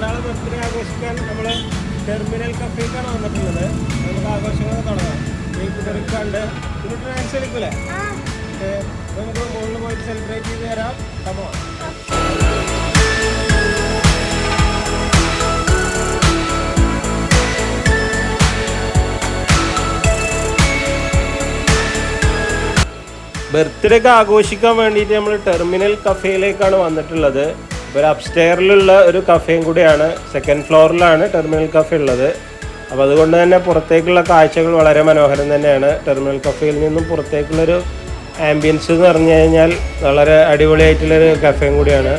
രണ്ടാളെ ബർത്ത്ഡേ ആഘോഷിക്കാൻ നമ്മൾ ടെർമിനൽ കഫേക്കാണ് വന്നിട്ടുള്ളത്. നമുക്ക് ആഘോഷങ്ങളൊക്കെ തുടങ്ങാം. കേക്ക് പെറുക്കാണ്ട് പിന്നെ ഡാൻസ് കളിക്കൂലേ? നമുക്ക് മുകളിൽ പോയിട്ട് സെലിബ്രേറ്റ് ചെയ്ത് തരാം. കമോ ബർത്ത്ഡേ ഒക്കെ ആഘോഷിക്കാൻ വേണ്ടിയിട്ട് നമ്മൾ ടെർമിനൽ കഫേയിലേക്കാണ് വന്നിട്ടുള്ളത്. ഒരു അപ്സ്റ്റെയറിലുള്ള ഒരു കഫേയും കൂടിയാണ്. സെക്കൻഡ് ഫ്ലോറിലാണ് ടെർമിനൽ കഫേ ഉള്ളത്. അപ്പോൾ അതുകൊണ്ട് തന്നെ പുറത്തേക്കുള്ള കാഴ്ചകൾ വളരെ മനോഹരം തന്നെയാണ്. ടെർമിനൽ കഫേയിൽ നിന്നും പുറത്തേക്കുള്ളൊരു ആംബിയൻസ് എന്ന് പറഞ്ഞു കഴിഞ്ഞാൽ വളരെ അടിപൊളിയായിട്ടുള്ളൊരു കഫേയും കൂടിയാണ്.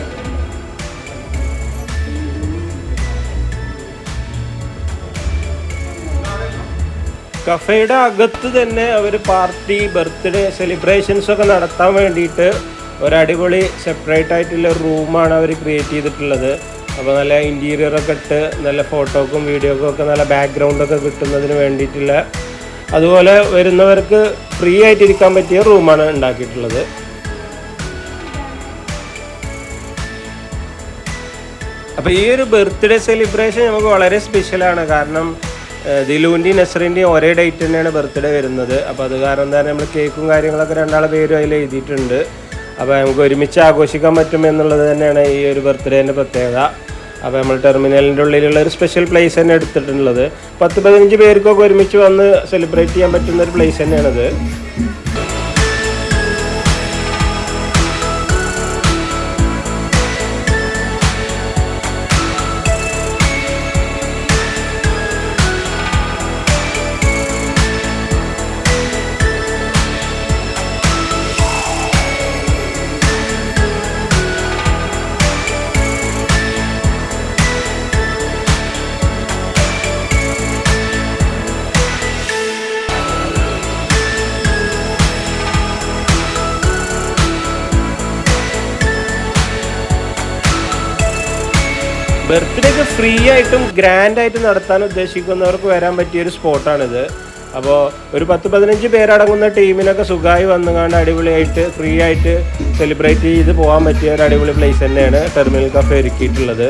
കഫേയുടെ അകത്ത് തന്നെ അവർ പാർട്ടി ബർത്ത്ഡേ സെലിബ്രേഷൻസ് ഒക്കെ നടത്താൻ വേണ്ടിയിട്ട് ഒരടിപൊളി സെപ്പറേറ്റ് ആയിട്ടുള്ള റൂമാണ് അവർ ക്രിയേറ്റ് ചെയ്തിട്ടുള്ളത്. അപ്പോൾ നല്ല ഇൻറ്റീരിയറൊക്കെ ഇട്ട് നല്ല ഫോട്ടോക്കും വീഡിയോക്കും ഒക്കെ നല്ല ബാക്ക്ഗ്രൗണ്ടൊക്കെ കിട്ടുന്നതിന് വേണ്ടിയിട്ടുള്ള, അതുപോലെ വരുന്നവർക്ക് ഫ്രീ ആയിട്ടിരിക്കാൻ പറ്റിയ റൂമാണ് ഉണ്ടാക്കിയിട്ടുള്ളത്. അപ്പോൾ ഈ ഒരു ബർത്ത്ഡേ സെലിബ്രേഷൻ നമുക്ക് വളരെ സ്പെഷ്യലാണ്. കാരണം ദിലുവിൻ്റെയും നസറിൻ്റെയും ഒരേ ഡേറ്റ് തന്നെയാണ് ബർത്ത്ഡേ വരുന്നത്. അപ്പോൾ അത് കാരണം തന്നെ നമ്മൾ കേക്കും കാര്യങ്ങളൊക്കെ രണ്ടാളെ പേരും അതിൽ എഴുതിയിട്ടുണ്ട്. അപ്പോൾ നമുക്ക് ഒരുമിച്ച് ആഘോഷിക്കാൻ പറ്റും എന്നുള്ളത് തന്നെയാണ് ഈ ഒരു ബർത്ത്ഡേൻ്റെ പ്രത്യേകത. അപ്പോൾ നമ്മൾ ടെർമിനലിൻ്റെ ഉള്ളിലുള്ള ഒരു സ്പെഷ്യൽ പ്ലേസ് തന്നെ എടുത്തിട്ടുള്ളത്. 10-15 പേർക്കൊക്കെ ഒരുമിച്ച് വന്ന് സെലിബ്രേറ്റ് ചെയ്യാൻ പറ്റുന്ന ഒരു പ്ലേസ് തന്നെയാണത്. ബർത്ത്ഡേ ഒക്കെ ഫ്രീ ആയിട്ടും ഗ്രാൻഡായിട്ടും നടത്താൻ ഉദ്ദേശിക്കുന്നവർക്ക് വരാൻ പറ്റിയൊരു സ്പോട്ടാണിത്. അപ്പോൾ ഒരു 10-15 പേരടങ്ങുന്ന ടീമിനൊക്കെ സുഖമായി വന്നുകൊണ്ട് അടിപൊളിയായിട്ട് ഫ്രീ ആയിട്ട് സെലിബ്രേറ്റ് ചെയ്ത് പോകാൻ പറ്റിയ ഒരു അടിപൊളി പ്ലേസ് തന്നെയാണ് ടെർമിനൽ കഫേ ഒരുക്കിയിട്ടുള്ളത്.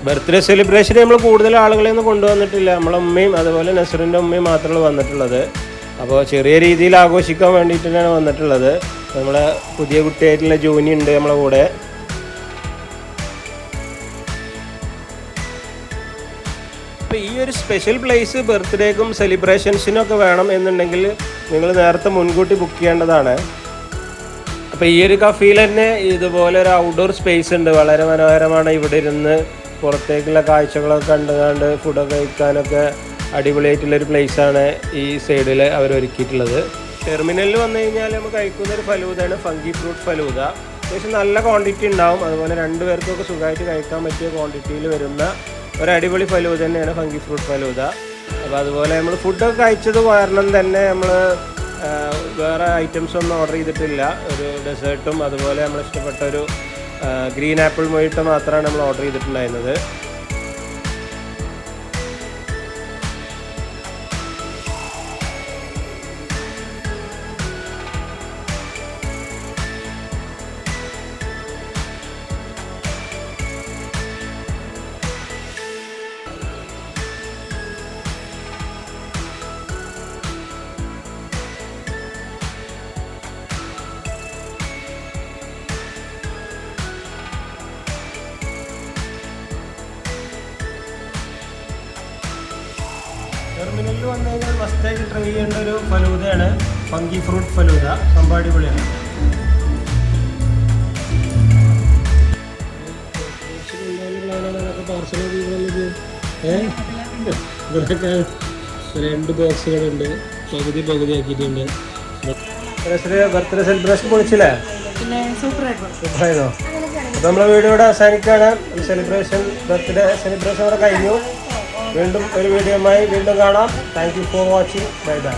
ബർത്ത്ഡേ സെലിബ്രേഷന് നമ്മൾ കൂടുതൽ ആളുകളെ ഒന്നും കൊണ്ടുവന്നിട്ടില്ല. നമ്മളെ ഉമ്മയും അതുപോലെ നസറിൻ്റെ ഉമ്മയും മാത്രമേ വന്നിട്ടുള്ളത്. അപ്പോൾ ചെറിയ രീതിയിൽ ആഘോഷിക്കാൻ വേണ്ടിയിട്ട് തന്നെയാണ് വന്നിട്ടുള്ളത്. നമ്മളെ പുതിയ കുട്ടിയായിട്ടുള്ള ജോനി ഉണ്ട് നമ്മളെ കൂടെ. അപ്പോൾ ഈ ഒരു സ്പെഷ്യൽ പ്ലേസ് ബർത്ത്ഡേക്കും സെലിബ്രേഷൻസിനും ഒക്കെ വേണം എന്നുണ്ടെങ്കിൽ നിങ്ങൾ നേരത്തെ മുൻകൂട്ടി ബുക്ക് ചെയ്യേണ്ടതാണ്. അപ്പോൾ ഈ ഒരു കഫേയിൽ തന്നെ ഇതുപോലെ ഒരു ഔട്ട്ഡോർ സ്പേസ് ഉണ്ട്. വളരെ മനോഹരമാണ്. ഇവിടെ ഇരുന്ന് പുറത്തേക്കുള്ള കാഴ്ചകളൊക്കെ കണ്ടുകൊണ്ട് ഫുഡൊക്കെ കഴിക്കാനൊക്കെ അടിപൊളിയായിട്ടുള്ളൊരു പ്ലേസാണ് ഈ സൈഡിൽ അവർ ഒരുക്കിയിട്ടുള്ളത്. ടെർമിനലിൽ വന്നു കഴിഞ്ഞാൽ നമുക്ക് കഴിക്കുന്ന ഒരു ഫലൂദയാണ് ഫംഗി ഫ്രൂട്ട് ഫലൂദ. അത്യാവശ്യം നല്ല ക്വാണ്ടിറ്റി ഉണ്ടാവും. അതുപോലെ 2 പേർക്കൊക്കെ സുഖമായിട്ട് കഴിക്കാൻ പറ്റിയ ക്വാണ്ടിറ്റിയിൽ വരുന്ന ഒരു അടിപൊളി ഫലൂദ തന്നെയാണ് ഫംഗി ഫ്രൂട്ട് ഫലൂദ. അപ്പോൾ അതുപോലെ നമ്മൾ ഫുഡൊക്കെ കഴിച്ചത് കാരണം തന്നെ നമ്മൾ വേറെ ഐറ്റംസ് ഒന്നും ഓർഡർ ചെയ്തിട്ടില്ല. ഒരു ഡെസേർട്ടും അതുപോലെ നമ്മൾ ഇഷ്ടപ്പെട്ട ഒരു ഗ്രീൻ ആപ്പിൾ മൊയ്റ്റോ മാത്രമാണ് നമ്മൾ ഓർഡർ ചെയ്തിട്ടുണ്ടായിരുന്നത്. ടെർമിനലിൽ വന്നു കഴിഞ്ഞാൽ മസ്റ്റായിട്ട് ട്രൈ ചെയ്യേണ്ട ഒരു ഫലൂദയാണ് ഫംഗി ഫ്രൂട്ട് ഫലൂദ. സംഭവം അടിപൊളിയാണ്. ഇവിടെയൊക്കെ 2 ബോക്സുകളുണ്ട്. പകുതി ആക്കിയിട്ടുണ്ട്. ബർത്ത്ഡേ സെലിബ്രേഷൻ പൊളിച്ചില്ലേ? സൂപ്പറായിരുന്നോ? അപ്പോൾ നമ്മളെ വീഡിയോയുടെ അവസാനിക്കുകയാണ്. ബർത്ത്ഡേ സെലിബ്രേഷൻ അവിടെ കഴിഞ്ഞു. വീണ്ടും ഒരു വീഡിയോയുമായി വീണ്ടും കാണാം. Thank you for watching. Bye bye.